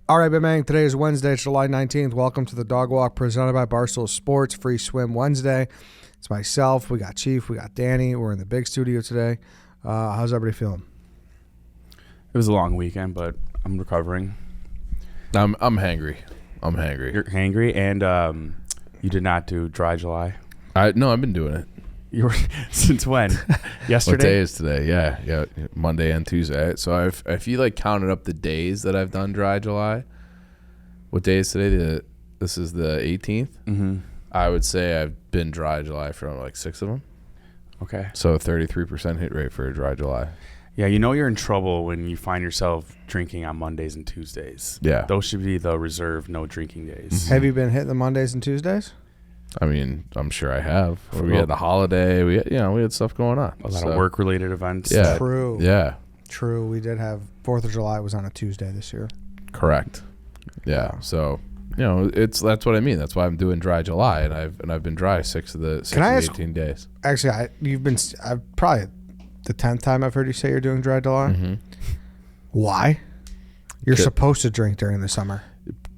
All right, man. Today is Wednesday, July 19th. Welcome to the Dog Walk presented by Barstool Sports. Free Swim Wednesday. It's myself. We got Chief. We got Danny. We're in the big studio today. How's everybody feeling? It was a long weekend, but I'm recovering. I'm hangry. You're hangry, and you did not do Dry July. No, I've been doing it. You were since when? Yesterday. What day is today? Yeah, Monday and Tuesday. So if you like counted up the days that I've done Dry July, what day is today? This is the 18th. Mm-hmm. I would say I've been Dry July for like 6 of them. Okay. So 33% hit rate for a Dry July. Yeah, you know you're in trouble when you find yourself drinking on Mondays and Tuesdays. Yeah. Those should be the reserved no drinking days. Mm-hmm. Have you been hitting the Mondays and Tuesdays? I mean, I'm sure I have. We had the holiday. We had stuff going on. A lot of work-related events. Yeah. True. Yeah. True. We did have 4th of July was on a Tuesday this year. Correct. Yeah. So, that's what I mean. That's why I'm doing Dry July, and I've been dry 6 of the 18 days. Actually, I've probably the 10th time I've heard you say you're doing Dry July. Mm-hmm. Why? You're supposed to drink during the summer.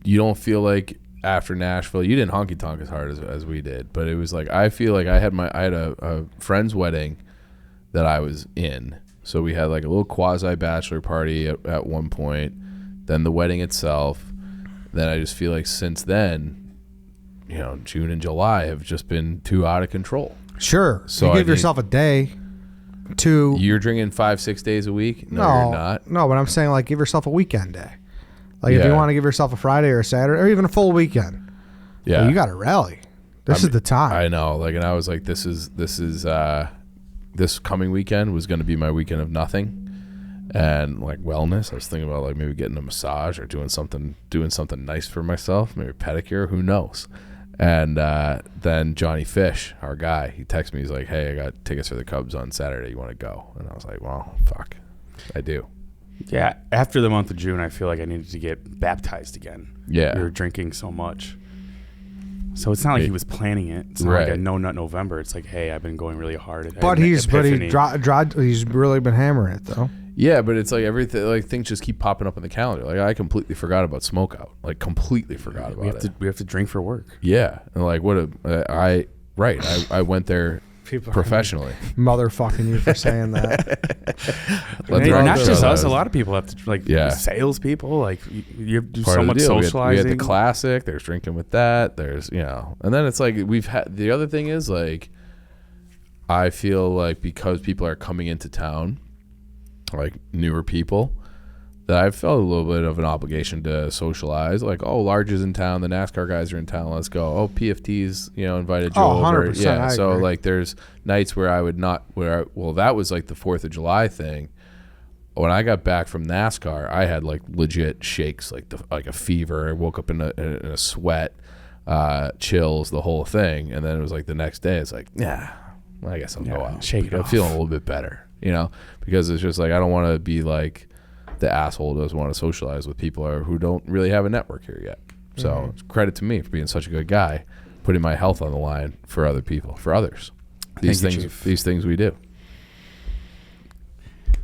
You don't feel like after Nashville, you didn't honky tonk as hard as we did, but it was like I feel like I had a friend's wedding that I was in, so we had like a little quasi bachelor party at one point, then the wedding itself. Then I just feel like since then, June and July have just been too out of control. Sure. So you give yourself a day to. You're drinking 5-6 days a week? No, you're not. No, but I'm saying like give yourself a weekend day. Like if you want to give yourself a Friday or a Saturday or even a full weekend. Yeah. You got to rally. This is the time. I know. And I was like, this coming weekend was going to be my weekend of nothing. And like wellness, I was thinking about like maybe getting a massage or doing something nice for myself, maybe a pedicure, who knows. And then Johnny Fish, our guy, he texted me. He's like, "Hey, I got tickets for the Cubs on Saturday. You want to go?" And I was like, "Well, fuck, I do." Yeah. After the month of June, I feel like I needed to get baptized again. Yeah. We were drinking so much. So it's not like he was planning it. It's not like a no nut November. It's like, hey, I've been going really hard. He's really been hammering it though. Yeah, but it's like everything, like things just keep popping up in the calendar. Like I completely forgot about Smokeout. Like completely forgot about it. We have to drink for work. Yeah, and like I went there professionally. Motherfucking you for saying that. Not just us. A lot of people have to salespeople. Like you have to do so much socializing. We had the classic. There's drinking with that. There's and then it's like we've had the other thing is like I feel like because people are coming into town, like newer people, that I felt a little bit of an obligation to socialize. Like, oh, Large is in town, the NASCAR guys are in town, let's go. Oh, PFT's, invited you over. 100%. Yeah, so agree. like there's nights where I would not, that was like the 4th of July thing. When I got back from NASCAR, I had like legit shakes, like a fever. I woke up in a sweat, chills, the whole thing. And then it was like the next day, it's like, yeah, I guess I'll go out. Shake it off. I'm feeling a little bit better, because it's just like I don't want to be like the asshole who doesn't want to socialize with people who don't really have a network here yet. So credit to me for being such a good guy, putting my health on the line for other people, for others. These things we do.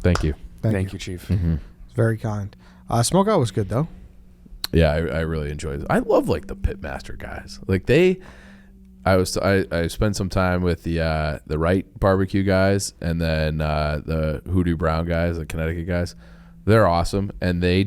Thank you. Thank you, Chief. Mm-hmm. It's very kind. Smokeout was good though. Yeah, I really enjoyed it. I love like the Pitmaster guys. Like I spent some time with the Wright barbecue guys and then the Hoodoo Brown guys, the Connecticut guys. They're awesome, and they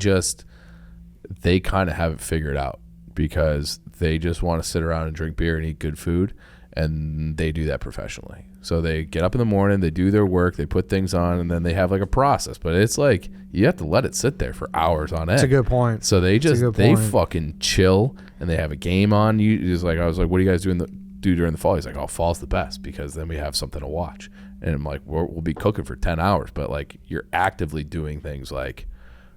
kind of have it figured out because they just want to sit around and drink beer and eat good food, and they do that professionally. So they get up in the morning, they do their work, they put things on, and then they have like a process. But it's like you have to let it sit there for hours on end. That's a good point. So they fucking chill, and they have a game on. I was like, what do you guys do during the fall? He's like, oh, fall's the best because then we have something to watch. And I'm like, we'll be cooking for 10 hours, but like you're actively doing things like,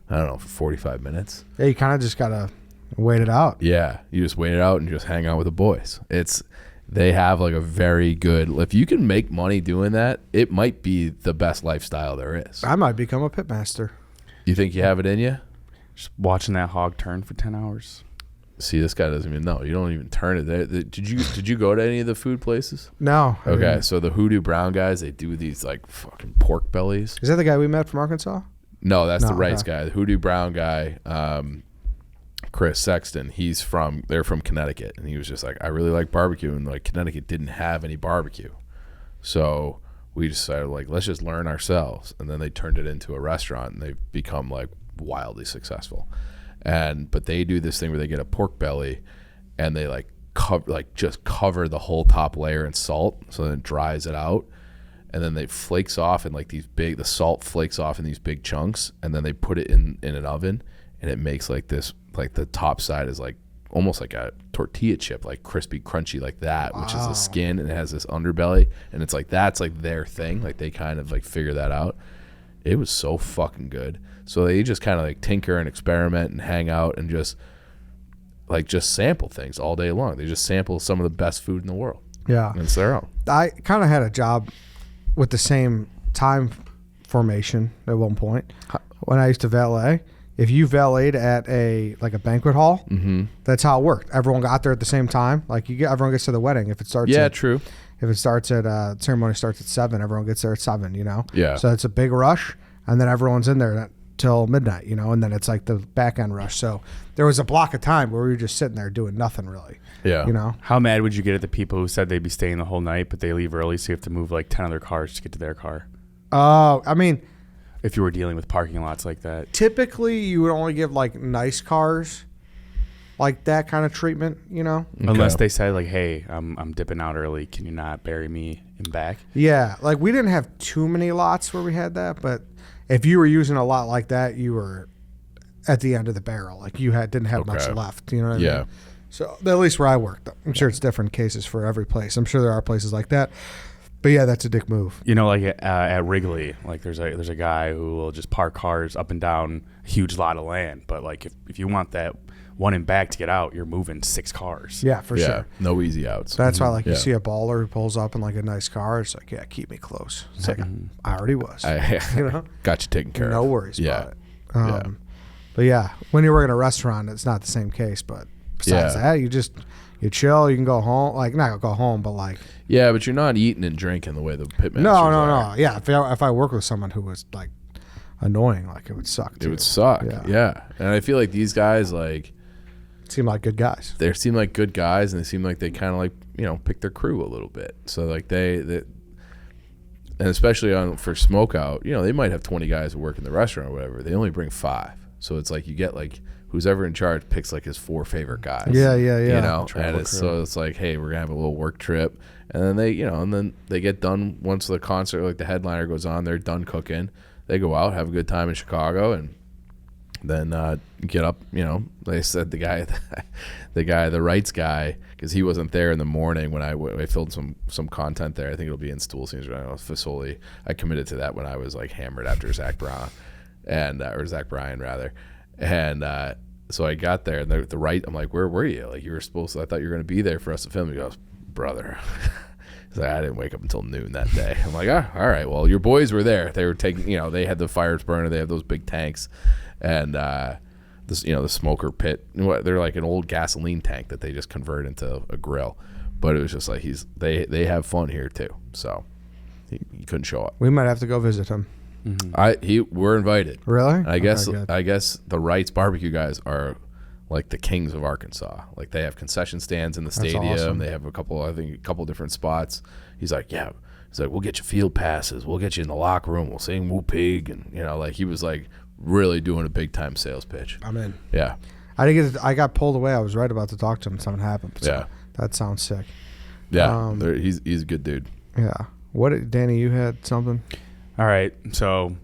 I don't know, for 45 minutes. Yeah, you kind of just got to wait it out. Yeah, you just wait it out and just hang out with the boys. They have like a very good, if you can make money doing that, it might be the best lifestyle there is. I might become a pitmaster. You think you have it in you? Just watching that hog turn for 10 hours. See, this guy doesn't even know. You don't even turn it. Did you go to any of the food places? No. Okay, so the Hoodoo Brown guys, they do these like fucking pork bellies. Is that the guy we met from Arkansas? No, that's the Wrights guy. The Hoodoo Brown guy, Chris Sexton, they're from Connecticut, and he was just like, I really like barbecue, and like Connecticut didn't have any barbecue, so we decided like let's just learn ourselves, and then they turned it into a restaurant, and they've become like wildly successful. But they do this thing where they get a pork belly, and they like cover the whole top layer in salt, so then it dries it out, and then they flakes off in like the salt flakes off in these big chunks, and then they put it in an oven, and it makes like this, like the top side is like almost like a tortilla chip, like crispy, crunchy like that, which is the skin, and it has this underbelly, and it's like that's like their thing. Like they kind of like figure that out. It was so fucking good. So they just kind of like tinker and experiment and hang out and just sample things all day long. They just sample some of the best food in the world. Yeah. And it's their own. I kind of had a job with the same time formation at one point when I used to valet. If you valeted at a banquet hall, that's how it worked. Everyone got there at the same time. Like everyone gets to the wedding. If it starts, true. If it starts at ceremony starts at 7, everyone gets there at 7. You know. Yeah. So it's a big rush, and then everyone's in there till midnight. You know, and then it's like the back end rush. So there was a block of time where we were just sitting there doing nothing really. Yeah. You know. How mad would you get at the people who said they'd be staying the whole night, but they leave early, so you have to move like 10 other cars to get to their car? Oh, I mean. If you were dealing with parking lots like that. Typically, you would only give like nice cars like that kind of treatment, you know? Okay. Unless they said like, hey, I'm dipping out early. Can you not bury me in back? Yeah. Like we didn't have too many lots where we had that, but if you were using a lot like that, you were at the end of the barrel. Like you didn't have much left. You know what I mean? Yeah. So at least where I worked, I'm sure it's different cases for every place. I'm sure there are places like that. But yeah, that's a dick move. You know, like at Wrigley, like there's a guy who will just park cars up and down a huge lot of land. But like if you want that one in back to get out, you're moving 6 cars. Yeah, for sure. No easy outs. That's why you see a baller who pulls up in like a nice car. It's like, yeah, keep me close. It's like I already was. You know, got you taken care of. No worries about it. But yeah, when you work in a restaurant, it's not the same case. But besides that, you chill. You can go home. Like not go home, but like. Yeah, but you're not eating and drinking the way the pitmasters No. Yeah, if I work with someone who was like annoying, like it would suck. It would suck. Yeah, and I feel like these guys like seem like good guys. They seem like good guys, and they seem like they kind of like pick their crew a little bit. So like they and especially for Smokeout, they might have 20 guys who work in the restaurant or whatever. They only bring 5, so it's like you get like. Who's ever in charge picks like his 4 favorite guys. Yeah. And so it's like, hey, we're gonna have a little work trip, and then they get done once the concert, like the headliner goes on, they're done cooking. They go out, have a good time in Chicago, and then get up. They said the rights guy, because he wasn't there in the morning when I filmed some content there. I think it'll be in Stool Scenes right now. Fasoli. I committed to that when I was like hammered after Zach Bryan rather. And so I got there, and the right, I'm like, where were you? Like, you were supposed to, I thought you were going to be there for us to film. He goes, brother. He's like, I didn't wake up until noon that day. I'm like, all right, well, your boys were there. They were taking, they had the fires burner. They have those big tanks. And, the smoker pit, they're like an old gasoline tank that they just convert into a grill. But it was just like, they have fun here too. So he couldn't show up. We might have to go visit him. Mm-hmm. We're invited. Really? I guess the Wrights barbecue guys are like the kings of Arkansas. Like they have concession stands in the stadium. Awesome. They have a couple different spots. He's like, we'll get you field passes. We'll get you in the locker room. We'll sing Woo Pig, and like he was like really doing a big time sales pitch. I'm in. Yeah. I got pulled away. I was right about to talk to him. Something happened. So that sounds sick. Yeah. He's a good dude. Yeah. What, Danny? You had something. All right, so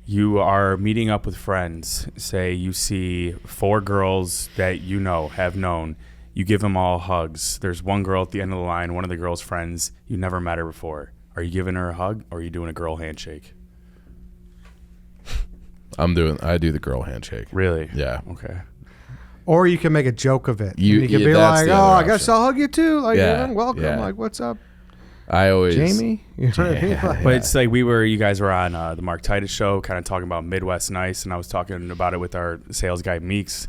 you are meeting up with friends. Say you see 4 girls that have known. You give them all hugs. There's one girl at the end of the line, one of the girl's friends. You never met her before. Are you giving her a hug, or are you doing a girl handshake? I do the girl handshake. Really? Yeah. Okay. Or you can make a joke of it. You can be like, I guess I'll hug you too. Like, welcome. Yeah. Like, what's up? I always Jamie, but it's like you guys were on the Mark Titus show, kind of talking about Midwest Nice, and I was talking about it with our sales guy Meeks,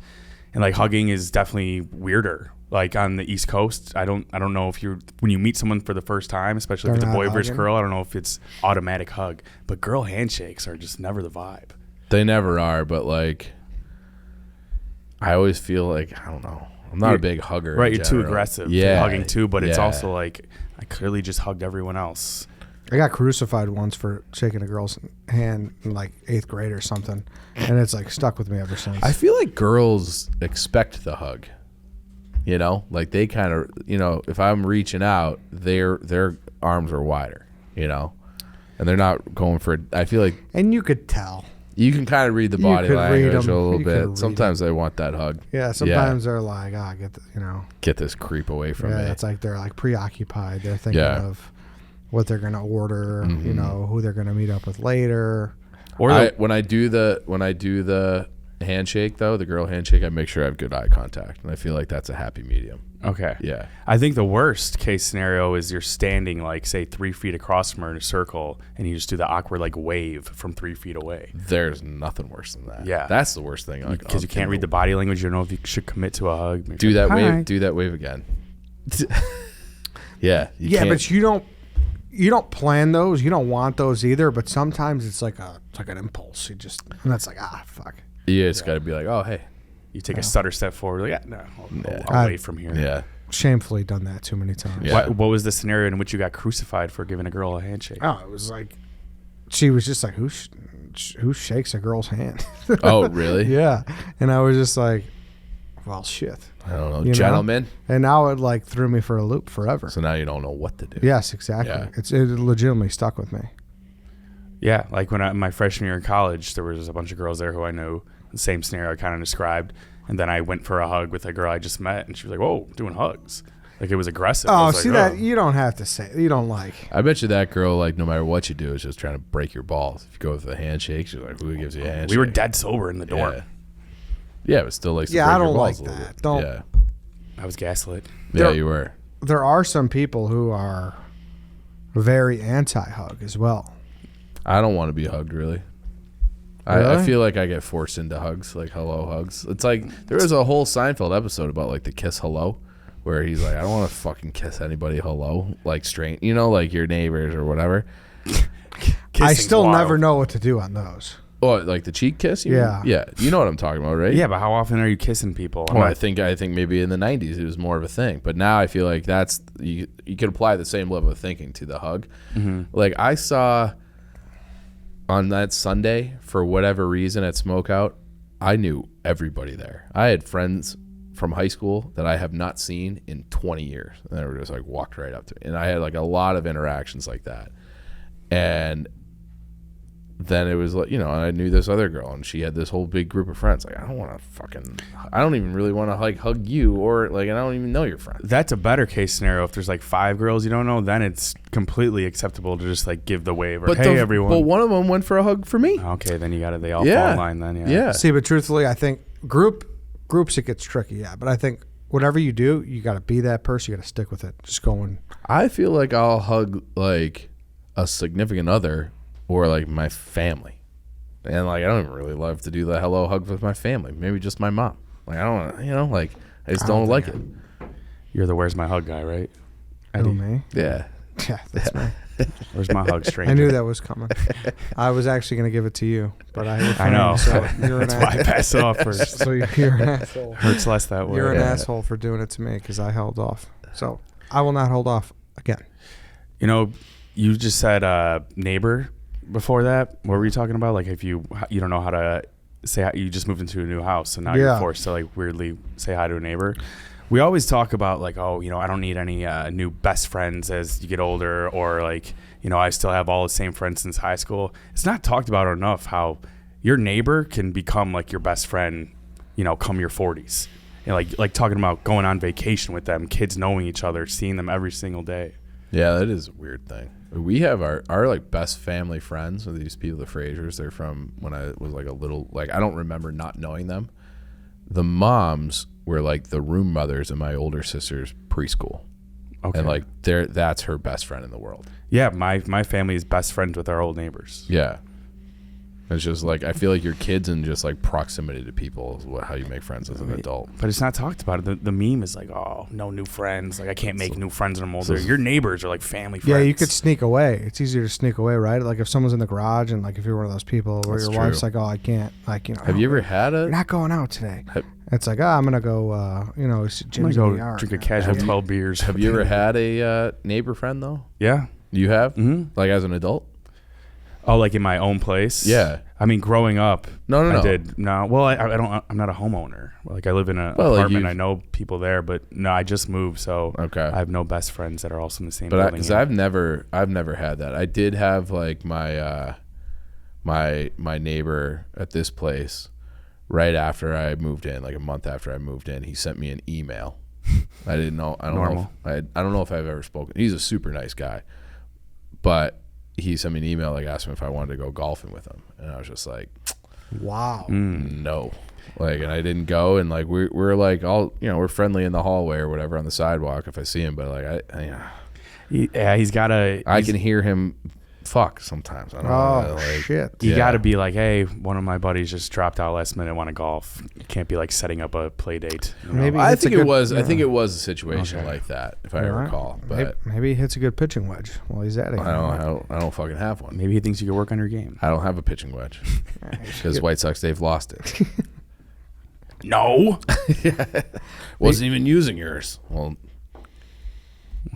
and like hugging is definitely weirder. Like on the East Coast, I don't know if when you meet someone for the first time, especially if it's a boy versus girl, I don't know if it's automatic hug, but girl handshakes are just never the vibe. They never are, but like I always feel like, I don't know. I'm not a big hugger. Right, you're too aggressive. Yeah. Hugging too, but it's also like I clearly just hugged everyone else. I got crucified once for shaking a girl's hand in like 8th grade or something, and it's like stuck with me ever since. I feel like girls expect the hug. You know, like they kind of, you know, if I'm reaching out, their arms are wider, you know, and they're not going for it. I feel like, and you could tell. You can kind of read the body language a little bit. Sometimes they want that hug. Yeah, sometimes they're like, get this creep away from me. Yeah, it's like they're like preoccupied. They're thinking of what they're gonna order, you know, who they're gonna meet up with later. Or when I do the handshake though, the girl handshake, I make sure I have good eye contact, and I feel like that's a happy medium. Okay. Yeah. I think the worst case scenario is you're standing like say 3 feet across from her in a circle, and you just do the awkward like wave from 3 feet away. There's nothing worse than that. Yeah. That's the worst thing. Because you can't read the body language. You don't know if you should commit to a hug. Maybe do that wave. Do that wave again. Yeah. But you don't plan those. You don't want those either. But sometimes it's like an impulse. And that's like fuck. Yeah, it's got to be like, oh hey. You take a stutter step forward. Like, I'll wait from here. Yeah. Shamefully done that too many times. Yeah. What was the scenario in which you got crucified for giving a girl a handshake? Oh, it was like she was just like, who shakes a girl's hand? Oh, really? Yeah. And I was just like, well, shit. I don't know, gentlemen. And now it like threw me for a loop forever. So now you don't know what to do. Yes, exactly. Yeah. It legitimately stuck with me. Yeah, like when my freshman year in college, there was a bunch of girls there who I knew. The same scenario I kind of described. And then I went for a hug with a girl I just met, and she was like, whoa, doing hugs. Like, it was aggressive. Oh, see that? You don't have to say. You don't like. I bet you that girl, like, no matter what you do, is just trying to break your balls. If you go with a handshake, she's like, who gives you a handshake? We were dead sober in the dorm. Yeah, but still likes to break I your don't like balls a little that. bit. Don't. Yeah. I was gaslit. Yeah, you were. There are some people who are very anti-hug as well. I don't want to be hugged, really. Really? I feel like I get forced into hugs, like hello hugs. It's like there was a whole Seinfeld episode about like the kiss hello, where he's like, I don't want to fucking kiss anybody hello, like straight, you know, like your neighbors or whatever. I still never know what to do on those. Oh, like the cheek kiss? Yeah. Yeah. You know what I'm talking about, right? Yeah, but how often are you kissing people? Well, I think maybe in the 90s it was more of a thing, but now I feel like that's you could apply the same level of thinking to the hug. Mm-hmm. Like I saw on that Sunday, for whatever reason at Smokeout, I knew everybody there. I had friends from high school that I have not seen in 20 years. And they were just like walked right up to me. And I had like a lot of interactions like that. And then it was like, you know, and I knew this other girl and she had this whole big group of friends. Like, I don't even really want to like hug you, or like, I don't even know your friend. That's a better case scenario. If there's like 5 girls you don't know, then it's completely acceptable to just like give the wave or hey everyone. But one of them went for a hug for me. Okay, then they all fall in line then. Yeah. See, but truthfully, I think groups it gets tricky. Yeah, but I think whatever you do, you got to be that person. You got to stick with it. Just going. I feel like I'll hug like a significant other or like my family, and like I don't even really love to do the hello hug with my family. Maybe just my mom. Like I don't, you know, like I just don't like it. You're the where's my hug guy, right? Eddie. Me? Yeah. Yeah, that's me. Where's my hug, stranger? I knew that was coming. I was actually going to give it to you, but I know. So you're that's why I passed it off first. So you're an asshole. Hurts less that way. You're an asshole for doing it to me because I held off. So I will not hold off again. You know, you just said neighbor before that. What were you talking about? Like if you don't know how to say hi, you just moved into a new house and now you're forced to like weirdly say hi to a neighbor. We always talk about like, oh, you know, I don't need any new best friends as you get older, or like, you know, I still have all the same friends since high school. It's not talked about enough how your neighbor can become like your best friend, you know, come your 40s. And like talking about going on vacation with them, kids knowing each other, seeing them every single day. Yeah, that is a weird thing. We have our like best family friends with these people, the Frasers. They're from when I was like a little, like I don't remember not knowing them. The moms were like the room mothers in my older sister's preschool. Okay. And like that's her best friend in the world. Yeah, my family is best friends with our old neighbors. Yeah. It's just like I feel like your kids and just like proximity to people is how you make friends as an adult. But it's not talked about. The meme is like, oh, no new friends. Like I can't make new friends when I'm older. Your neighbors are like family friends. Yeah, you could sneak away. It's easier to sneak away, right? Like if someone's in the garage and like if you're one of those people where your wife's like, oh, I can't. Like Have you ever had You're not going out today. It's like, I'm gonna go. Jim's in the yard. Drink a casual 12 beers. Have you ever had a neighbor friend though? Yeah. You have? Mm-hmm. Like as an adult? Oh, like in my own place? Yeah. I mean, growing up, No. I did. No, well, I don't. I'm not a homeowner. Like I live in an apartment. I know people there, but no, I just moved, so I have no best friends that are also in the same building. Because I've never had that. I did have like my my neighbor at this place right after I moved in, like a month after I moved in. He sent me an email. I didn't know. I don't know if I've ever spoken. He's a super nice guy, but he sent me an email, like asked me if I wanted to go golfing with him, and I was just like, wow, no, like, and I didn't go, and like we're like all we're friendly in the hallway or whatever on the sidewalk if I see him, but like I can hear him fuck sometimes. I don't know. Like, shit. You got to be like, hey, one of my buddies just dropped out last minute, want to golf. You can't be like setting up a play date. Maybe I think it was a situation like that, if I recall. But maybe he hits a good pitching wedge while he's at it. I don't fucking have one. Maybe he thinks you could work on your game. I don't have a pitching wedge because White Sox Dave lost it. No, wasn't even using yours. Well.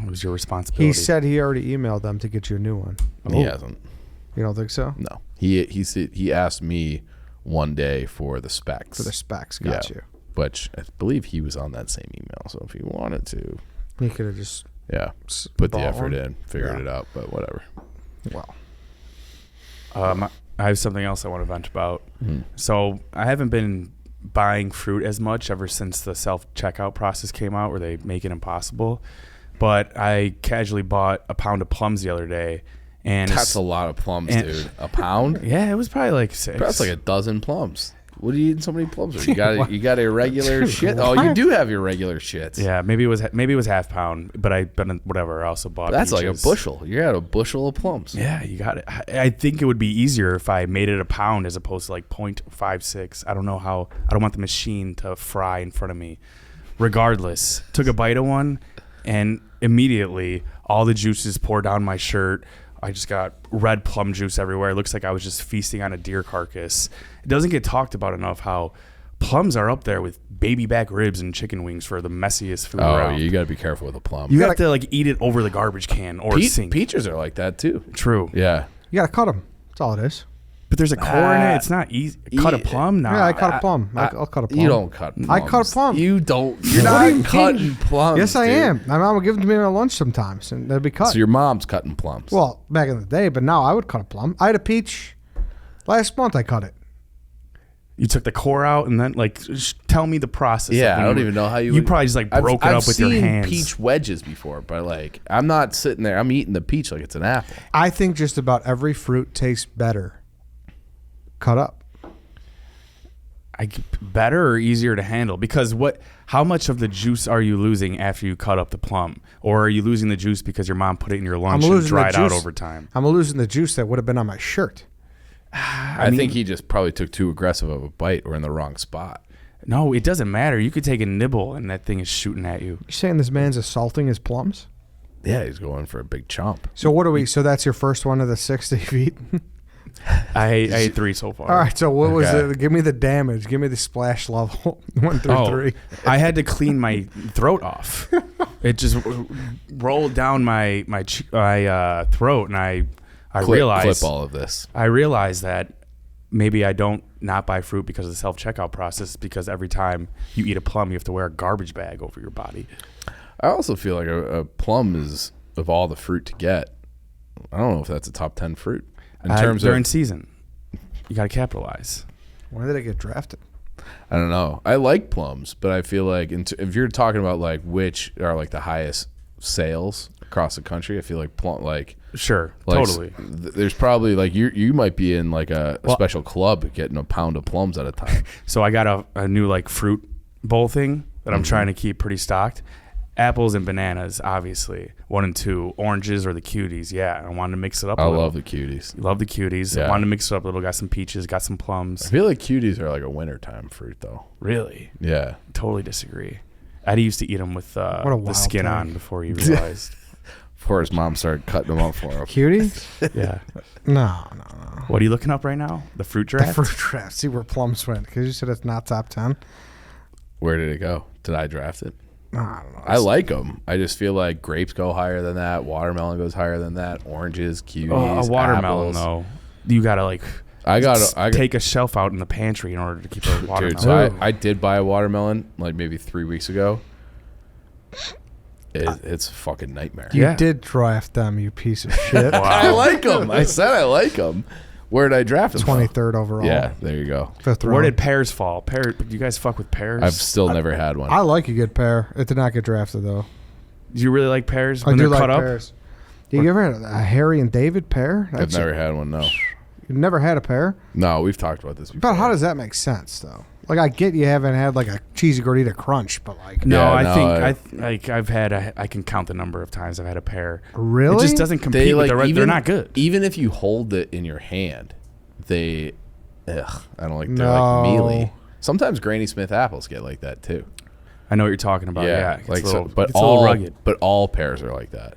It was your responsibility. He said he already emailed them to get you a new one. He hasn't. You don't think so? No. He asked me one day for the specs. For the specs, got you. Which I believe he was on that same email. So if he wanted to, he could have just put the effort in, figured it out. But whatever. Well, I have something else I want to vent about. Mm-hmm. So I haven't been buying fruit as much ever since the self-checkout process came out, where they make it impossible. But I casually bought a pound of plums the other day. And that's a lot of plums, dude. A pound? Yeah, it was probably like 6. That's like a dozen plums. What are you eating so many plums for? You got irregular shit? Oh, you do have irregular shits. Yeah, maybe it was half pound, but whatever. I also bought that's peaches. Like a bushel. You had a bushel of plums. Yeah, you got it. I think it would be easier if I made it a pound as opposed to like 0.56. I don't know how. I don't want the machine to fry in front of me. Regardless, took a bite of one, and immediately all the juices poured down my shirt. I just got red plum juice everywhere. It looks like I was just feasting on a deer carcass. It doesn't get talked about enough how plums are up there with baby back ribs and chicken wings for the messiest food around. Oh, you got to be careful with a plum. You have to like eat it over the garbage can or sink. Peaches are like that too. True. Yeah. You got to cut them. That's all it is. But there's a core in it. It's not easy. Cut a plum? Nah. Yeah, I cut a plum. I'll cut a plum. You don't cut plums. I cut a plum. You don't. You're not cutting plums. Yes, I am. My mom would give them to me at lunch sometimes, and they'd be cut. So your mom's cutting plums. Well, back in the day, but now I would cut a plum. I had a peach. Last month I cut it. You took the core out and then, like, tell me the process. Yeah, I don't even know how you. You probably just like broke it up with your hands. I've seen peach wedges before, but like, I'm not sitting there. I'm eating the peach like it's an apple. I think just about every fruit tastes better cut up. Better or easier to handle? Because how much of the juice are you losing after you cut up the plum? Or are you losing the juice because your mom put it in your lunch and dried out over time? I'm losing the juice that would have been on my shirt. I think he just probably took too aggressive of a bite or in the wrong spot. No, it doesn't matter. You could take a nibble and that thing is shooting at you. You're saying this man's assaulting his plums? Yeah, he's going for a big chomp. So so that's your first one of the 6 that you've eaten? I ate 3 so far. All right, so what was it? Give me the damage. Give me the splash level 1 through 3. I had to clean my throat off. It just rolled down my throat, and I realized clip all of this. I realized that maybe I don't not buy fruit because of the self-checkout process, because every time you eat a plum, you have to wear a garbage bag over your body. I also feel like a plum is, of all the fruit to get, I don't know if that's a top 10 fruit. In terms during season, you got to capitalize. When did I get drafted? I don't know. I like plums, but I feel like if you're talking about like which are like the highest sales across the country, I feel like sure, like, totally. There's probably like you might be in like a special club getting a pound of plums at a time. So I got a new like fruit bowl thing that I'm trying to keep pretty stocked. apples and bananas, obviously. 1 and 2. Oranges or the cuties. Yeah, I wanted to mix it up a little. I love the cuties. Love the cuties. Yeah. I wanted to mix it up a little. Got some peaches, got some plums. I feel like cuties are like a wintertime fruit, though. Really? Yeah. Totally disagree. Eddie used to eat them with the skin on before he realized. Before his mom started cutting them up for him. Cuties? Yeah. No. What are you looking up right now? The fruit draft? The fruit draft. See where plums went. Because you said it's not top 10. Where did it go? Did I draft it? No, I don't know. I like them. I just feel like grapes go higher than that. Watermelon goes higher than that. Oranges, kiwis, a watermelon, apples. though. You got to, like... I got take a shelf out in the pantry in order to keep a watermelon. Dude, so I did buy a watermelon like maybe 3 weeks ago. It's a fucking nightmare. You did draft them, you piece of shit. Wow. I like them. I said I like them. Where did I draft them? 23rd overall. Yeah, there you go. 5th round. Where did pears fall? Do you guys fuck with pears? I've still never had one. I like a good pear. It did not get drafted, though. Do you really like pears when I do they're like cut up? pears. You ever had a Harry and David pear? I've never had one, no. You've never had a pear? No, we've talked about this before. But how does that make sense, though? Like, I get you haven't had, like, a cheesy gordita crunch, but, like... No, Yeah, I've had I can count the number of times I've had a pear. Really? It just doesn't compete with they're not good. Even if you hold it in your hand, I don't like, they're No. like mealy. Sometimes Granny Smith apples get like that, too. I know what you're talking about. Yeah, like it's a little, but it's a little rugged. But all pears are like that.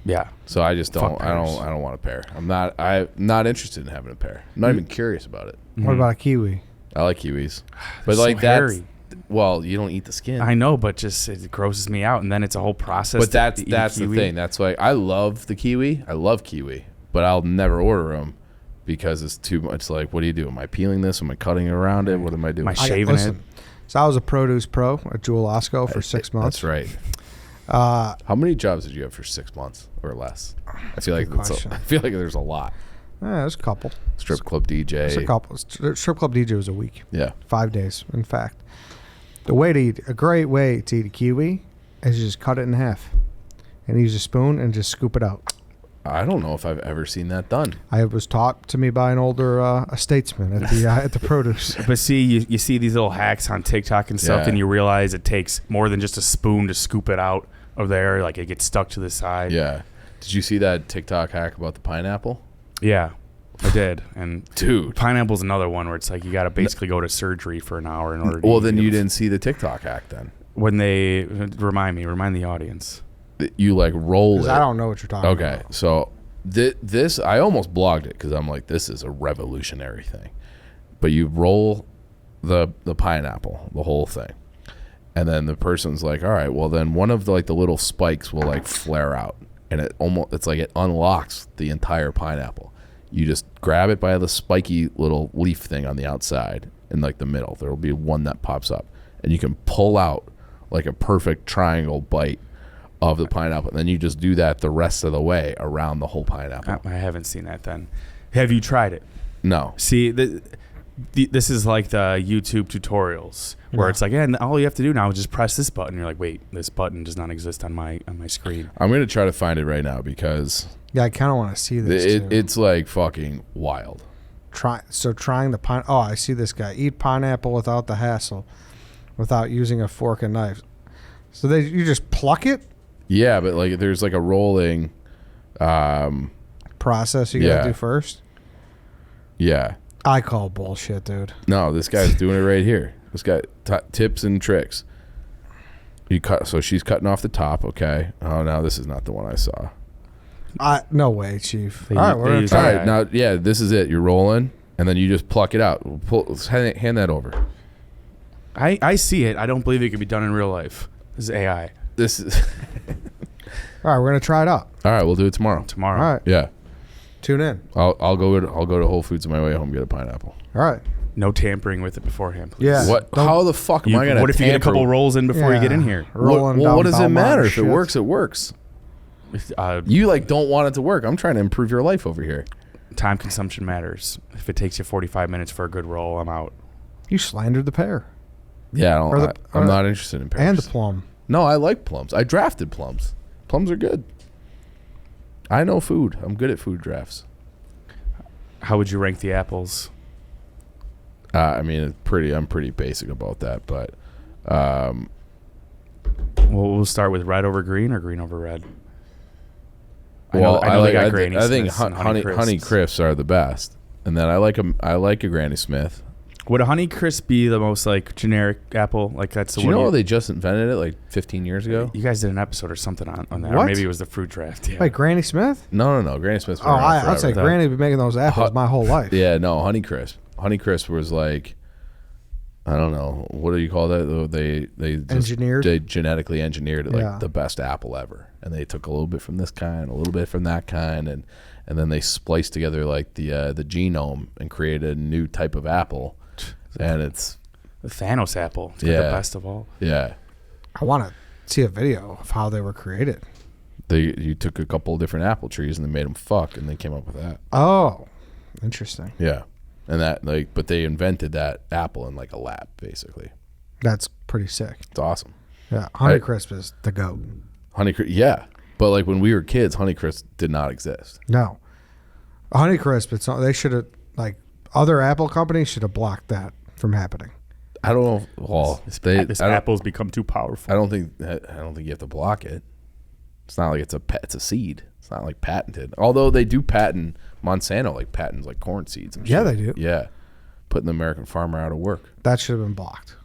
Yeah. So I just don't. Fuck I pears. don't want a pear. I'm not interested in having a pear. I'm not even curious about it. What about a kiwi? I like kiwis, but so like that. hairy. Well, you don't eat the skin. I know, but just it grosses me out, and then it's a whole process. But that's to eat the kiwi. thing. That's why I love the kiwi. I love kiwi, but I'll never order them because it's too much. Like, what do you do? Am I peeling this? Am I cutting around it? What am I doing? Am I shaving it? So I was a produce pro at Jewel Osco for 6 months. That's right. How many jobs did you have for 6 months or less? I feel like I feel like there's a lot. There's a couple. Strip club DJ. There's a couple. Strip club DJ was a week. Yeah. 5 days, in fact. A great way to eat a kiwi is you just cut it in half and use a spoon and just scoop it out. I don't know if I've ever seen that done. I was taught to me by an older a statesman at the produce. But see, you see these little hacks on TikTok and stuff, and you realize it takes more than just a spoon to scoop it out of there. Like, it gets stuck to the side. Yeah. Did you see that TikTok hack about the pineapple? Yeah, I did. And dude, pineapple's another one where it's like you got to basically go to surgery for an hour in order to Well, then you didn't see the TikTok hack then. When they remind the audience. You like roll it. I don't know what you're talking about. Okay, so this I almost blogged it because I'm like, this is a revolutionary thing. But you roll the pineapple, the whole thing, and then the person's like, all right, well then one of the little spikes will like flare out, and it's like it unlocks the entire pineapple. You just grab it by the spiky little leaf thing on the outside in like the middle. There will be one that pops up, and you can pull out like a perfect triangle bite of the pineapple, and then you just do that the rest of the way around the whole pineapple. I haven't seen that then. Have you tried it? No. See, this is like the YouTube tutorials where it's like, yeah, and all you have to do now is just press this button. You're like, wait, this button does not exist on my screen. I'm going to try to find it right now because I kind of want to see this too. It's like fucking wild. Trying the pine. Oh, I see this guy. Eat pineapple without the hassle, without using a fork and knife. So you just pluck it? Yeah, but like there's like a rolling process you gotta do first. Yeah. I call bullshit, dude. No, this guy's doing it right here. This guy tips and tricks. So she's cutting off the top. Okay. Oh, now this is not the one I saw. No way, Chief. All right, we're gonna All try. right, now this is it. You're rolling, and then you just pluck it out. Hand that over. I see it. I don't believe it could be done in real life. This is AI. This is. All right, we're gonna try it out. All right, we'll do it tomorrow. All right. Yeah. Tune in. I'll go to Whole Foods on my way home and get a pineapple. All right. No tampering with it beforehand, please. Yeah. What? How the fuck am I gonna? What if you get a couple rolls in before you get in here? What does it matter? If it works, it works. You don't want it to work. I'm trying to improve your life over here. Time consumption matters. If it takes you 45 minutes for a good roll, I'm out. You slandered the pear. Yeah, I'm not interested in pears. And the plum. No, I like plums. I drafted plums. Plums are good. I know food. I'm good at food drafts. How would you rank the apples? I mean, I'm pretty basic about that, but what Well, we'll start with red over green or green over red. Well, I think Honey Crisps are the best, and then I like a Granny Smith. Would a Honey Crisp be the most like generic apple? Like that's the Do you know they just invented it like 15 years ago? You guys did an episode or something on that. What? Or maybe it was the fruit draft. Yeah. Wait, Granny Smith? No. Granny Smith's been Oh, around I'd say forever. Granny been making those apples my whole life. Yeah, no, Honey Crisp. Honey Crisp was like, I don't know, what do you call that? They genetically engineered it, like the best apple ever, and they took a little bit from this kind, a little bit from that kind, and then they spliced together like the genome and created a new type of apple, and it's the Thanos apple. It's the best of all. Yeah, I want to see a video of how they were created. You took a couple of different apple trees and they made them fuck, and they came up with that. Oh, interesting. Yeah. And but they invented that apple in like a lab, basically. That's pretty sick. It's awesome. Yeah, Honeycrisp is the goat. Honeycrisp, yeah. But like when we were kids, Honeycrisp did not exist. No, Honeycrisp. They should have other apple companies should have blocked that from happening. I don't know. Well, this apple's become too powerful. I don't think you have to block it. It's not like it's a seed. It's not like patented. Although they do patent Monsanto patents like corn seeds and shit. Yeah, they do. Yeah. Putting the American farmer out of work. That should have been blocked.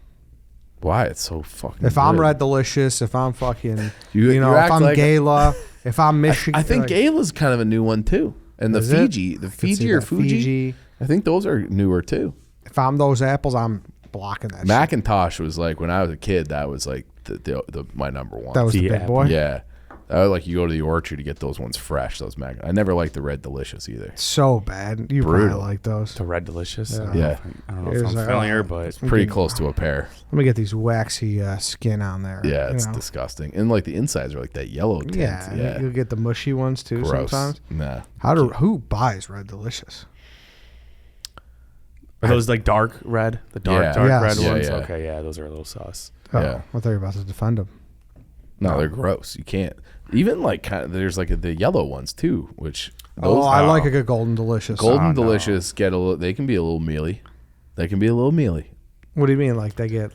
Why? It's so fucking If good. I'm Red Delicious, if I'm fucking you if I'm like Gala, if I'm Michigan. I think Gala's kind of a new one too. And the Fiji or Fuji. I think those are newer too. If I'm those apples, I'm blocking that Macintosh was like, when I was a kid, that was like my number one. That was the big boy? Yeah. You go to the orchard to get those ones fresh. Those I never liked the Red Delicious either. So bad. You probably like those. The Red Delicious? Yeah. I don't know if I'm familiar, but it's pretty close to a pear. Let me get these waxy skin on there. Yeah, it's disgusting. And like the insides are like that yellow tint. Yeah. You'll get the mushy ones too. Gross. Sometimes. Nah. Who buys Red Delicious? Are those like dark red? The dark red ones? Yeah. Okay, yeah, those are a little sauce. Oh, yeah. I thought you were about to defend them. No, they're gross. You can't. Even there's like the yellow ones too, which I like a good Golden Delicious. Golden Delicious they can be a little mealy. They can be a little mealy. What do you mean? Like they get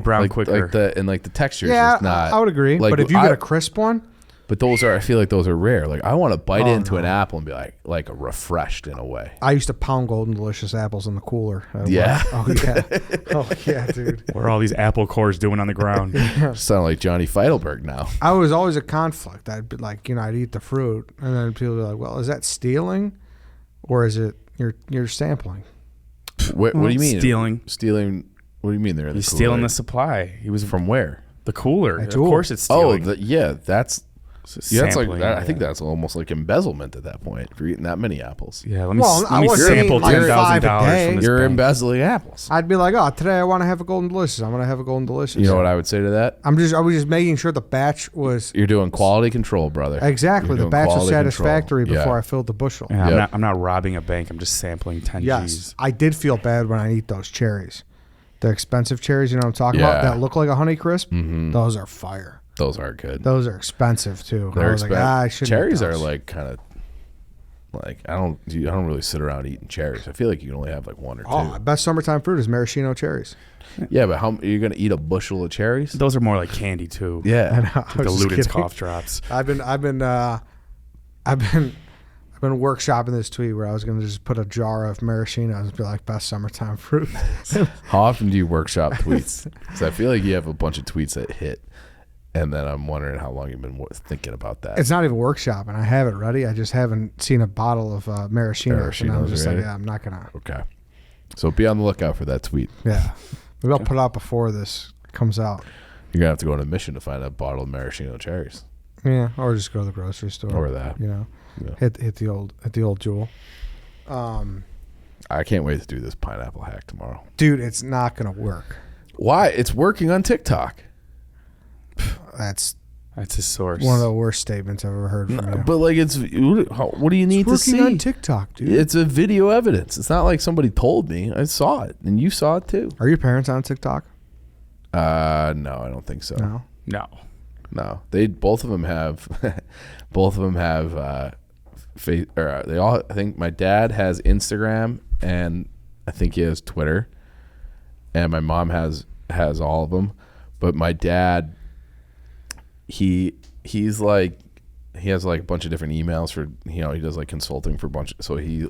brown quicker. Like the texture is yeah, just not. I would agree. But if you get a crisp one. But I feel like those are rare. Like I want to bite into an apple and be like refreshed in a way. I used to pound Golden Delicious apples in the cooler. Yeah. Oh yeah. Oh yeah, dude. What are all these apple cores doing on the ground? Sound like Johnny Feidelberg now. I was always a conflict. I'd be like, I'd eat the fruit, and then people would be like, "Well, is that stealing, or is it you're sampling?" What do you mean stealing? Stealing. What do you mean they're in the He's cooler? Stealing the supply. He was from where? The cooler. Of course, it's stealing. That's. Yeah, that's sampling, I think that's almost like embezzlement at that point if you're eating that many apples. Yeah, let me sample $10,000 from this You're bank. embezzling apples. I'd be like, "Oh, today I want to have a Golden Delicious. I'm gonna have a Golden Delicious." You know what I would say to that? I was just making sure the batch was. You're doing quality control, brother. Exactly, the batch was satisfactory control. before I filled the bushel. Yeah, I'm not robbing a bank. I'm just sampling 10 Yes, G's. I did feel bad when I eat those cherries. The expensive cherries, you know what I'm talking about? That look like a Honeycrisp. Mm-hmm. Those are fire. Those are good. Those are expensive too. They're expensive. Cherries are like kind of like I don't really sit around eating cherries. I feel like you can only have like one or two. Oh, best summertime fruit is maraschino cherries. Yeah, but how are you gonna eat a bushel of cherries? Those are more like candy too. Yeah, like the Luden's cough drops. I've been workshopping this tweet where I was gonna just put a jar of maraschino and be like best summertime fruit. How often do you workshop tweets? Because I feel like you have a bunch of tweets that hit. And then I'm wondering how long you've been thinking about that. It's not even workshopping. I have it ready. I just haven't seen a bottle of maraschino. And I'm just like, I'm not going to. Okay. So be on the lookout for that tweet. Yeah. Maybe I'll put it out before this comes out. You're going to have to go on a mission to find a bottle of maraschino cherries. Yeah. Or just go to the grocery store. Or that. Yeah. Hit the old Jewel. I can't wait to do this pineapple hack tomorrow. Dude, it's not going to work. Why? It's working on TikTok. That's his source. One of the worst statements I've ever heard from you. But like, what do you need to see? Working on TikTok, dude. It's a video evidence. It's not like somebody told me. I saw it, and you saw it too. Are your parents on TikTok? No, I don't think so. No. They both of them have, they all. I think my dad has Instagram, and I think he has Twitter, and my mom has all of them, but my dad he's like, he has like a bunch of different emails for, he does like consulting for a bunch. So he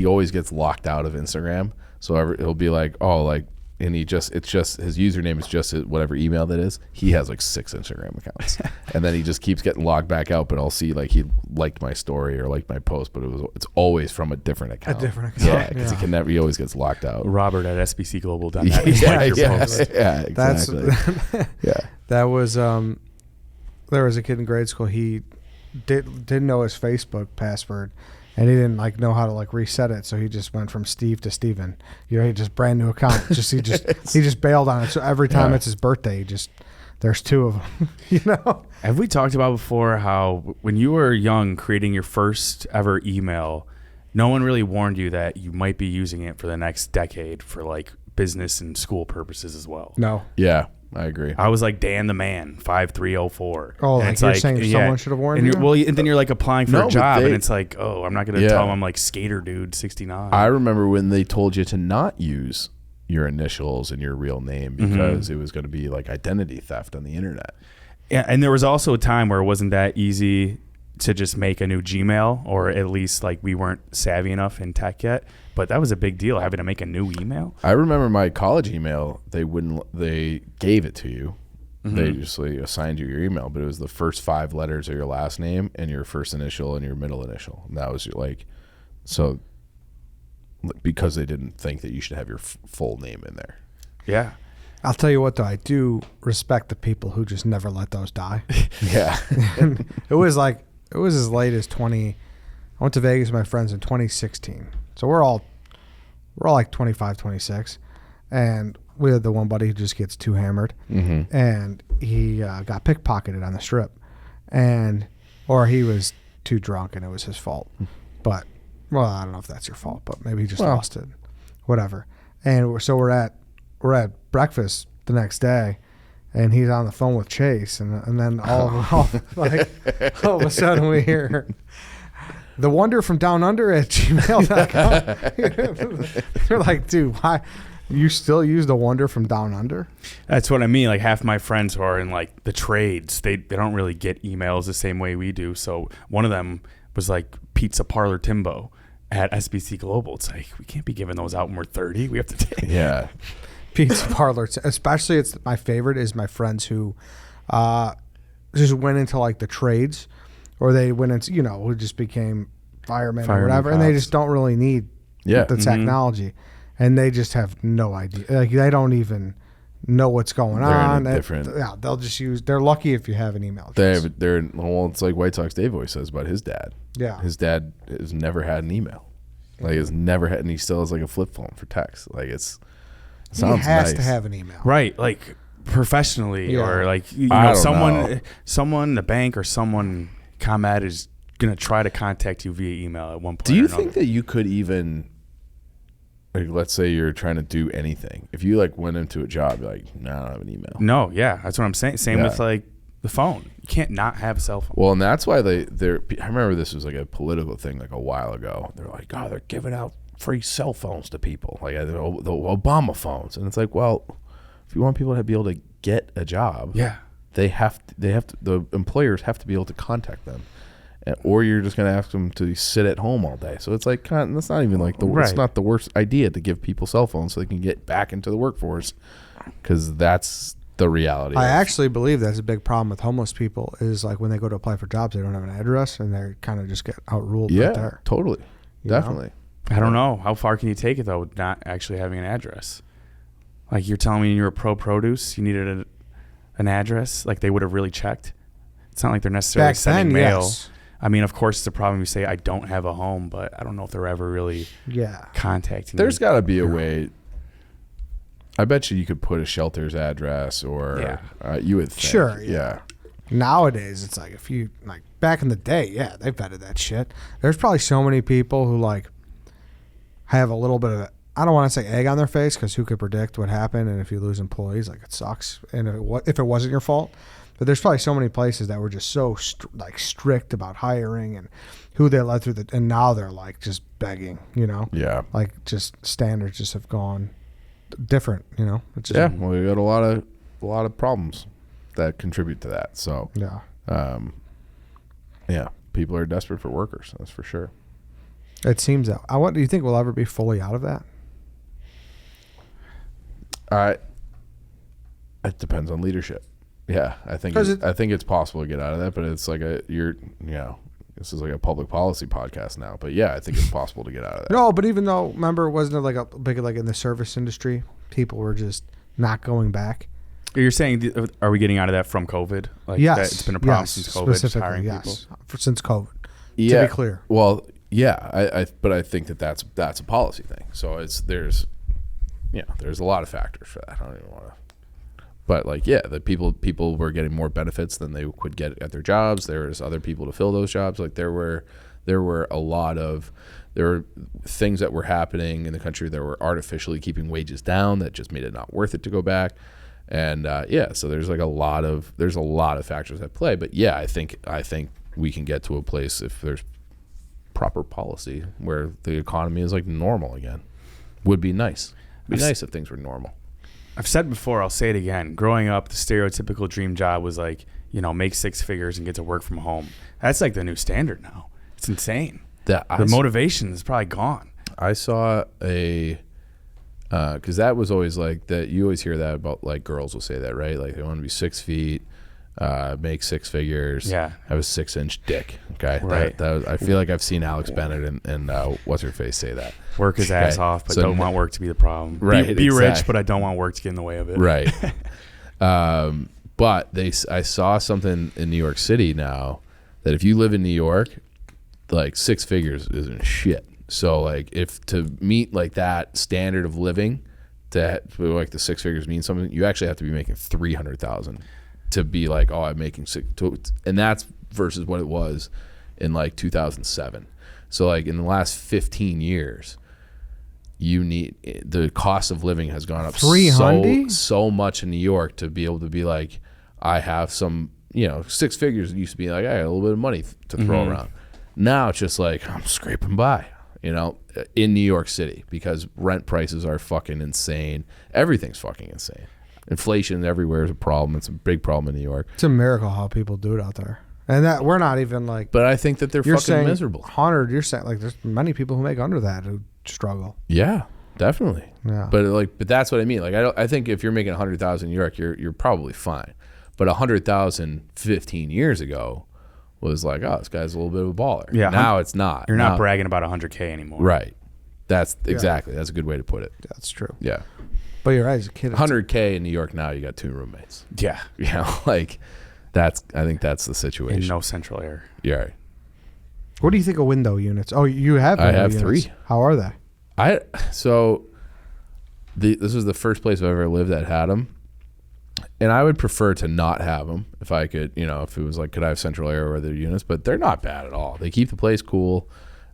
always gets locked out of Instagram. So he'll be like, oh, like, and it's just his username is just whatever email that is. He has like 6 Instagram accounts, and then he just keeps getting logged back out. But I'll see like he liked my story or liked my post, but it's always from a different account. Yeah, because he always gets locked out. Robert at sbcglobal.net. Yeah, exactly. That was there was a kid in grade school. He didn't know his Facebook password. And he didn't like know how to like reset it, so he just went from Steve to Steven. He just brand new account. he just bailed on it. So every time it's his birthday, there's 2 of them. Have we talked about before how when you were young, creating your first ever email, no one really warned you that you might be using it for the next decade for like business and school purposes as well? No. Yeah. I agree. I was like Dan the Man, 5304. Oh, and like you're saying someone should have warned you? Well, and then you're like applying for a job, and it's like, oh, I'm not going to tell them I'm like Skater Dude 69. I remember when they told you to not use your initials and your real name because it was going to be like identity theft on the internet. Yeah, and there was also a time where it wasn't that easy to just make a new Gmail, or at least like we weren't savvy enough in tech yet. But that was a big deal, having to make a new email. I remember my college email. They gave it to you. They just like assigned you your email, but it was the first 5 letters of your last name and your first initial and your middle initial. And that was like, so because they didn't think that you should have your full name in there. Yeah. I'll tell you what, though, I do respect the people who just never let those die. Yeah. And it was as late as I went to Vegas with my friends in 2016. So we're all like 25, 26. And we had the one buddy who just gets too hammered. And he got pickpocketed on the strip. Or he was too drunk and it was his fault. But, well, I don't know if that's your fault, but maybe he just lost it. Whatever. And so we're at breakfast the next day. And he's on the phone with Chase. And then all of a sudden we hear... The Wonder from Down Under at gmail.com. They're like, dude, why? You still use The Wonder from Down Under? That's what I mean. Like half my friends who are in like the trades, they don't really get emails the same way we do. So one of them was like Pizza Parlor Timbo at SBC Global. It's like, we can't be giving those out when we're 30. We have to take. Yeah. Pizza Parlor. Especially my favorite is my friends who just went into like the trades. Or they went into, who just became firemen or whatever, and they just don't really need the technology, and they just have no idea. Like they don't even know what's going on. They'll just use. They're lucky if you have an email address. It's like White Sox Dave always says about his dad. Yeah, his dad has never had an email. Like has never had, and he still has like a flip phone for text. Like he has nice to have an email, right? Like professionally, or like someone, the bank, or someone. ComEd is going to try to contact you via email at one point. Do you think that you could even, like, let's say you're trying to do anything. If you like went into a job, you're like, no, I don't have an email. No, yeah, that's what I'm saying. Same with like the phone. You can't not have a cell phone. Well, and that's why I remember this was like a political thing like a while ago. They're like, oh, they're giving out free cell phones to people, like the Obama phones. And it's like, well, if you want people to be able to get a job, the employers have to be able to contact them, or you're just going to ask them to sit at home all day. So it's like that's not even like it's not the worst idea to give people cell phones so they can get back into the workforce, because that's the reality. I actually believe that's a big problem with homeless people is like when they go to apply for jobs, they don't have an address and they kind of just get outruled. Yeah, right there. Totally, definitely. I don't know how far can you take it though with not actually having an address. Like you're telling me you're a pro produce, you needed an address, like they would have really checked. It's not like they're necessarily sending mail. Yes. I mean, of course, it's a problem. You say I don't have a home, but I don't know if they're ever really contacting. There's got to be a way. I bet you could put a shelter's address, or you would think. Sure, yeah. Nowadays, it's like if you like back in the day, they vetted that shit. There's probably so many people who like have a little bit of. I don't want to say egg on their face because who could predict what happened, and if you lose employees, like it sucks. And if it wasn't your fault, but there's probably so many places that were just so strict about hiring and who they let through and now they're like just begging, Yeah. Like just standards just have gone different, It's just, well, we got a lot of problems. that contribute to that. So yeah, people are desperate for workers. That's for sure. It seems that. Do you think we'll ever be fully out of that? It depends on leadership. Yeah, I think it's possible to get out of that, but it's like this is like a public policy podcast now. But yeah, I think it's possible to get out of that. No, but even though, remember, wasn't it like a big, like in the service industry, people were just not going back? You're saying, are we getting out of that from COVID? Like yes. It's been a problem since COVID. Specifically, yes. Since COVID. Yeah. To be clear. Well, yeah, but I think that's a policy thing. So there's a lot of factors for that. I don't even want to. But like, yeah, the people were getting more benefits than they could get at their jobs. There was other people to fill those jobs. Like there were things that were happening in the country that were artificially keeping wages down that just made it not worth it to go back. And so there's a lot of factors at play. But yeah, I think we can get to a place if there's proper policy where the economy is like normal again. Would be nice. It'd be nice if things were normal. I've said before, I'll say it again. Growing up, the stereotypical dream job was like, make 6 figures and get to work from home. That's like the new standard now. It's insane. The motivation is probably gone. I saw because that was always like that. You always hear that about like girls will say that, right? Like they want to be 6 feet, make 6 figures, have a 6-inch dick. Okay, right. I feel like I've seen Alex Bennett and what's her face say that. Work his ass off, but don't want work to be the problem. Right, be rich, but I don't want work to get in the way of it. Right. But I saw something in New York City now that if you live in New York, like 6 figures isn't shit. So like if to meet like that standard of living, to like the 6 figures means something, you actually have to be making $300,000 to be like, oh, I'm making and that's versus what it was in like 2007. So like in the last 15 years, the cost of living has gone up so much in New York to be able to be like, I have some, 6 figures. It used to be like, I got a little bit of money to throw around. Now it's just like, I'm scraping by, in New York City because rent prices are fucking insane. Everything's fucking insane. Inflation everywhere is a problem. It's a big problem in New York. It's a miracle how people do it out there. And that we're not even like. But I think that they're fucking miserable. 100, you're saying like there's many people who make under that who struggle. Yeah, definitely. Yeah. But that's what I mean. Like I think if you're making 100,000 in New York, you're probably fine. But 100,000 15 years ago was like, oh, this guy's a little bit of a baller. Yeah. Now it's not. You're not bragging about 100K anymore. Right. That's exactly. That's a good way to put it. That's true. Yeah. But you're right, as a kid. 100K in New York now, you got 2 roommates. Yeah. Like I think that's the situation. And no central air. Yeah. Right. What do you think of window units? Oh, you have window units. 3. How are they? This was the first place I've ever lived that had them. And I would prefer to not have them if I could, if it was like, could I have central air or other units? But they're not bad at all. They keep the place cool.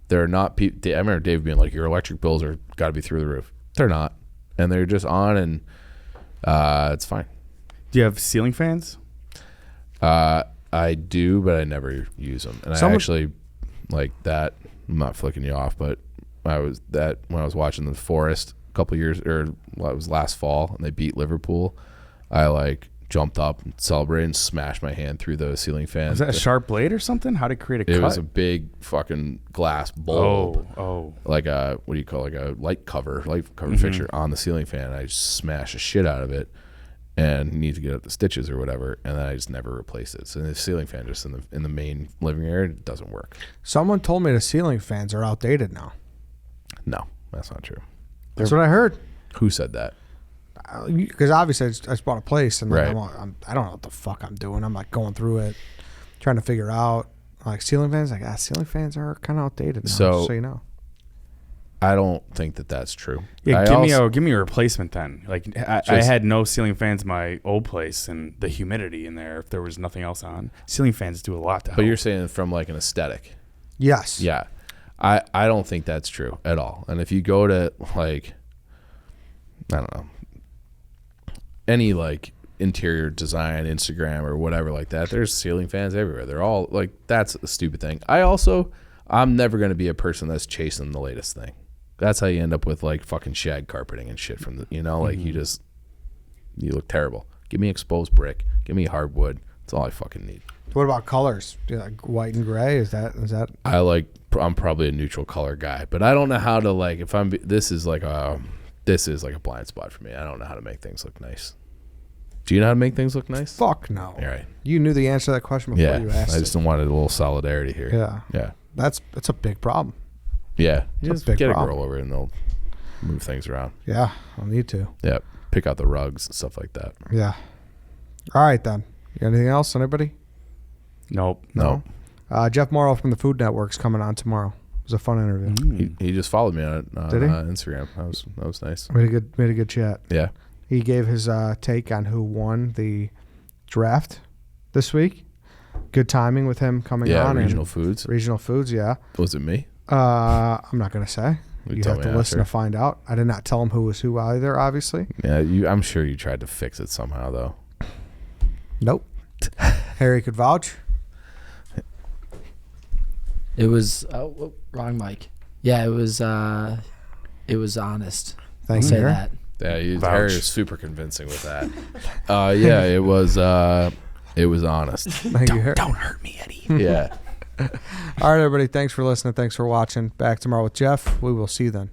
They're not. I remember Dave being like, your electric bills are got to be through the roof. They're not. And they're just on and it's fine. Do you have ceiling fans? I do, but I never use them. And I actually like that. I'm not flicking you off, but when I was watching the Forest a couple years, it was last fall, and they beat Liverpool. I like jumped up and celebrated and smashed my hand through the ceiling fan. Was that a sharp blade or something? How to create a cut? It was a big fucking glass bulb. Oh. Like a, what do you call it? Like a light cover fixture on the ceiling fan. I just smashed the shit out of it and need to get out the stitches or whatever, and then I just never replaced it. So the ceiling fan just in the main living area, it doesn't work. Someone told me the ceiling fans are outdated now. No, that's not true. That's what I heard. Who said that? Because obviously I just bought a place and right. I don't know what the fuck I'm doing. I'm like going through it, trying to figure out like ceiling fans. Like ceiling fans are kind of outdated now. So you know, I don't think that that's true. Yeah, give me a replacement then. Like I had no ceiling fans in my old place, and the humidity in there. If there was nothing else on, ceiling fans do a lot to help. But you're saying from like an aesthetic. Yes. Yeah, I don't think that's true at all. And if you go to like, I don't know, any like interior design Instagram or whatever like that, there's ceiling fans everywhere. They're all like, that's a stupid thing. I'm never going to be a person that's chasing the latest thing. That's how you end up with like fucking shag carpeting and shit from the, like you look terrible. Give me exposed brick. Give me hardwood. That's all I fucking need. What about colors? Do you like white and gray? Is that? I'm probably a neutral color guy, but I don't know how to like. This is like a blind spot for me. I don't know how to make things look nice. Do you know how to make things look nice? Fuck no. All right. You knew the answer to that question before you asked I just wanted a little solidarity here. Yeah. Yeah. That's a big problem. Yeah. It's Just get a girl over and they'll move things around. Yeah, I'll need to. Yeah. Pick out the rugs and stuff like that. Yeah. All right then. You got anything else? Anybody? Nope. No. Jeff Morrow from the Food Network's coming on tomorrow. It was a fun interview. He just followed me on Did he? Instagram. That was nice. Made a good chat. Yeah. He gave his take on who won the draft this week. Good timing with him coming on. Regional Foods. Regional Foods, yeah. Was it me? I'm not going to say. You have to listen to find out. I did not tell him who was who either, obviously. Yeah, I'm sure you tried to fix it somehow, though. Nope. Harry could vouch. It was wrong mic. Yeah, it was honest. Thanks, say Harry. that. Yeah, Harry was super convincing with that. Yeah, it was honest. Thank you, Harry. Don't hurt me, Eddie. Yeah. All right, everybody. Thanks for listening. Thanks for watching. Back tomorrow with Jeff. We will see you then.